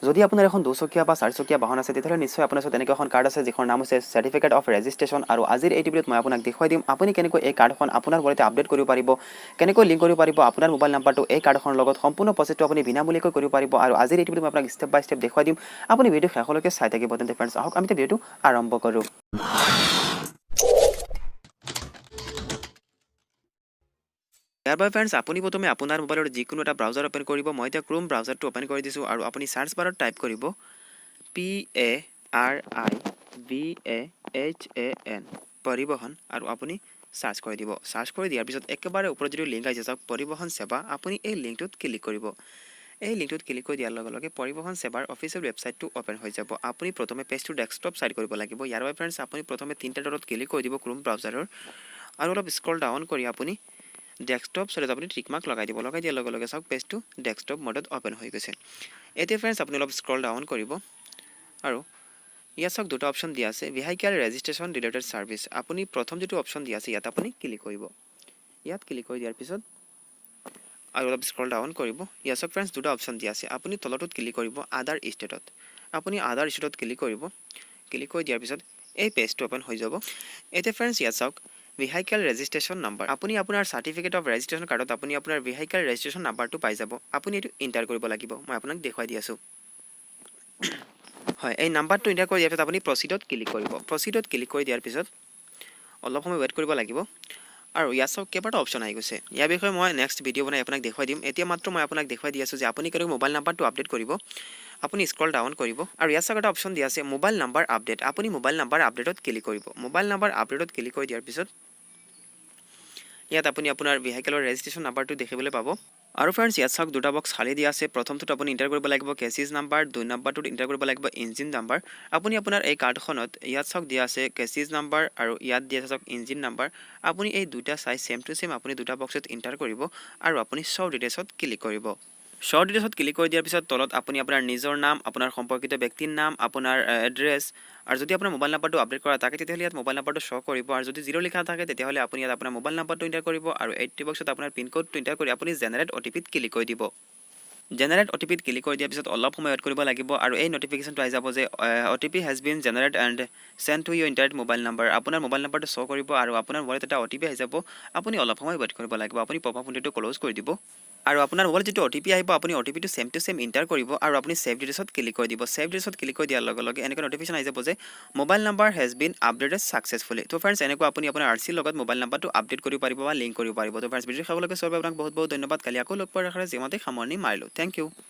যদি আপোনাৰ এখন দুচকীয়া বা চাৰিচকীয়া বাহন আছে তেতিয়াহ'লে নিশ্চয় আপোনাৰ ওচৰত এনেকুৱা এখন কাৰ্ড আছে যিখনৰ নাম হৈছে চাৰ্টিফিকেট অফ ৰেজিষ্ট্ৰেশ্যন আৰু আজিৰ এই ভিডিঅ'ত মই আপোনাক দেখুৱাই দিম আপুনি কেনেকৈ এই কাৰ্ডখন আপোনাৰ ৱালেটে আপডেট কৰিব পাৰিব কেনেকৈ লিংক কৰিব পাৰিব আপোনাৰ মোবাইল নাম্বাৰটো এই কাৰ্ডখনৰ লগত সম্পূৰ্ণ প্ৰচেছটো আপুনি বিনামূলীয়াকৈ কৰিব পাৰিব আৰু আজিৰ এই ভিডিঅ'ত মই আপোনাক ষ্টেপ বাই ষ্টেপ দেখুৱাই দিম আপুনি ভিডিঅ' শেষলৈকে চাই থাকিব তেন্তে ফ্ৰেণ্ডছ আহক আমি ভিডিঅ'টো আৰম্ভ কৰোঁ ইয়াৰ বাবে ফ্ৰেণ্ডছ আপুনি প্ৰথমে আপোনাৰ মোবাইলৰ যিকোনো এটা ব্ৰাউজাৰ ওপেন কৰিব মই এতিয়া ক্ৰোম ব্ৰাউজাৰটো ওপেন কৰি দিছোঁ আৰু আপুনি চাৰ্চ বাৰত টাইপ কৰিব PARIVAHAN পৰিবহন আৰু আপুনি সাৰ্চ কৰি দিব সাৰ্চ কৰি দিয়াৰ পিছত একেবাৰে ওপৰত যিটো লিংক আহিছে চাওক পৰিবহন সেৱা আপুনি এই লিংকটোত ক্লিক কৰিব এই লিংকটোত ক্লিক কৰি দিয়াৰ লগে লগে পৰিবহন সেৱাৰ অফিচিয়েল ৱেবছাইটটো ওপেন হৈ যাব আপুনি প্ৰথমে পেজটো ডেস্কটপ সাইড কৰিব লাগিব ইয়াৰ বাবে ফ্ৰেণ্ডছ আপুনি প্ৰথমে তিনটা ডটত ক্লিক কৰি দিব ক্ৰোম ব্ৰাউজাৰৰ আৰু অলপ স্ক্ৰল ডাউন কৰি আপুনি ডেস্কটপ সাইডত আপুনি টিক মাৰ্ক লগাই দিয়াৰ লগে লগে চাওক পেজটো ডেস্কটপ মোডত ওপেন হৈ গৈছে এতিয়া ফ্ৰেণ্ডছ আপুনি অলপ স্ক্ৰল ডাউন কৰিব আৰু ইয়াত চাওক দুটা অপশন দিয়া আছে ভেহিকল ৰেজিষ্ট্ৰেশ্যন ৰিলেটেড সাৰ্ভিস আপুনি প্ৰথম যেটো অপশন দিয়া আছে ইয়াত আপুনি ক্লিক কৰিব ইয়াত ক্লিক কৰি দিয়াৰ পিছত আৰু অলপ স্ক্ৰল ডাউন কৰিব ইয়াত চাওক ফ্ৰেণ্ডছ দুটা অপশন দিয়া আছে আপুনি তলটোত ক্লিক কৰিব আদাৰ ষ্টেটত আপুনি আদাৰ ষ্টেটত ক্লিক কৰিব ক্লিক কৰি দিয়াৰ পিছত এই পেজটো ওপেন হৈ যাব এতিয়া ফ্ৰেণ্ডছ ইয়াত চাওক ভেহিকল ৰেজিষ্ট্ৰেশ্যন নাম্বাৰ আপুনি আপোনাৰ সাৰ্টিফিকেট অফ ৰেজিষ্ট্ৰেশ্যন কাৰ্ডত আপুনি আপোনাৰ ভেহিকল ৰেজিষ্ট্ৰেশ্যন নাম্বাৰটো পাই যাব আপুনি এটো এন্টাৰ কৰিব লাগিব মই আপোনাক দেখুৱাই দি আছো হয় এই নাম্বাৰটো এন্টাৰ কৰি দিয়াৰ পিছত আপুনি প্ৰসিডত ক্লিক কৰিব প্ৰসিডত ক্লিক কৰি দিয়াৰ পিছত অলপ সময় ওয়েট কৰিব লাগিব আৰু ইয়াত চাওক কেইবাটা অপশন আহি গৈছে ইয়াৰ বিষয়ে মই নেক্সট ভিডিঅ' বনাই আপোনাক দেখুৱাই দিম এতিয়া মাত্ৰ মই আপোনাক দেখুৱাই দি আছো যে আপুনি কেনেকৈ মোবাইল নাম্বাৰটো আপডেট কৰিব আপুনি স্ক্ৰল ডাউন কৰিব আৰু ইয়াত চাওক এটা অপশন দিয়া আছে মোবাইল নাম্বাৰ আপডেট আপুনি মোবাইল নাম্বাৰ আপডেটত ক্লিক কৰিব মোবাইল নাম্বাৰ আপডেটত ক্লিক কৰি দিয়াৰ পিছত ইয়াত আপুনি আপোনাৰ ভেহিকলৰ ৰেজিষ্ট্ৰেশ্যন নাম্বাৰটো দেখিবলৈ পাব আৰু ফ্ৰেণ্ডছ ইয়াত চাওক দুটা বক্স খালি দিয়া আছে প্ৰথমটোত আপুনি এন্টাৰ কৰিব লাগিব কেচিজ নাম্বাৰ দুই নম্বৰটোত এন্টাৰ কৰিব লাগিব ইঞ্জিন নাম্বাৰ আপুনি আপোনাৰ এই কাৰ্ডখনত ইয়াত চাওক দিয়া আছে কেচিজ নাম্বাৰ আৰু ইয়াত দিয়া আছে চাওক ইঞ্জিন নাম্বাৰ আপুনি এই দুটা চাই সেম টু সেম আপুনি দুটা বক্সত এন্টাৰ কৰিব আৰু আপুনি শো ডিটেইলছত ক্লিক কৰিব শো ডিটেইলছত ক্লিক কৰি দিয়াৰ পিছত তলত আপুনি আপোনাৰ নিজৰ নাম আপোনাৰ সম্পৰ্কিত ব্যক্তিৰ নাম আপোনাৰ এড্ৰেছ আৰু যদি আপোনাৰ মোবাইল নাম্বাৰটো আপডেট কৰা থাকে তেতিয়াহ'লে ইয়াত মোবাইল নাম্বাৰটো শো কৰিব আৰু যদি জিৰ' লিখা থাকে তেতিয়াহ'লে আপুনি ইয়াত আপোনাৰ মোবাইল নাম্বাৰটো এন্টাৰ কৰিব আৰু 80 বক্সত আপোনাৰ পিন কোডটো এন্টাৰ কৰি আপুনি জেনাৰেট OTPত ক্লিক কৰি দিব জেনাৰেট OTPত ক্লিক কৰি দিয়াৰ পিছত অলপ সময় ৱেট কৰিব লাগিব আৰু এই নটিফিকেশনটো আহি যাব যে OTP has been generated and sent to your internet mobile number আপোনাৰ মোবাইল নাম্বাৰটো শো কৰিব আৰু আপোনাৰ ৱালেট এটা OTP আহি যাব আপুনি অলপ সময় ৱেট কৰিব লাগিব আপুনি পপআপ উইন্ডোটো ক্লোজ কৰি দিব আৰু আপোনাৰ মোবাইলত যেটো OTP আহিব আপুনি OTPটো সেম টু সেম এন্টাৰ কৰিব আৰু আপুনি সেভ ডিটেইলছত ক্লিক কৰি দিব সেভ ডিটেইলছত ক্লিক কৰি দিয়াৰ লগে লগে এনেকৈ নটিফিকেশন আহি যাব যে mobile number has been updated successfully তো ফ্ৰেণ্ডছ এনেকৈ আপুনি আপোনাৰ RC লগত মোবাইল নাম্বাৰটো আপডেট কৰিব পাৰিব বা লিংক কৰিব পাৰিব তো ফ্ৰেণ্ডছ ভিডিঅ' চাবলৈ আপোনাক বহুত বহুত ধন্যবাদ কালি আকৌ লগ পোৱাৰ আশাৰে যিমতে সামৰণি মাৰিলোঁ থেংক ইউ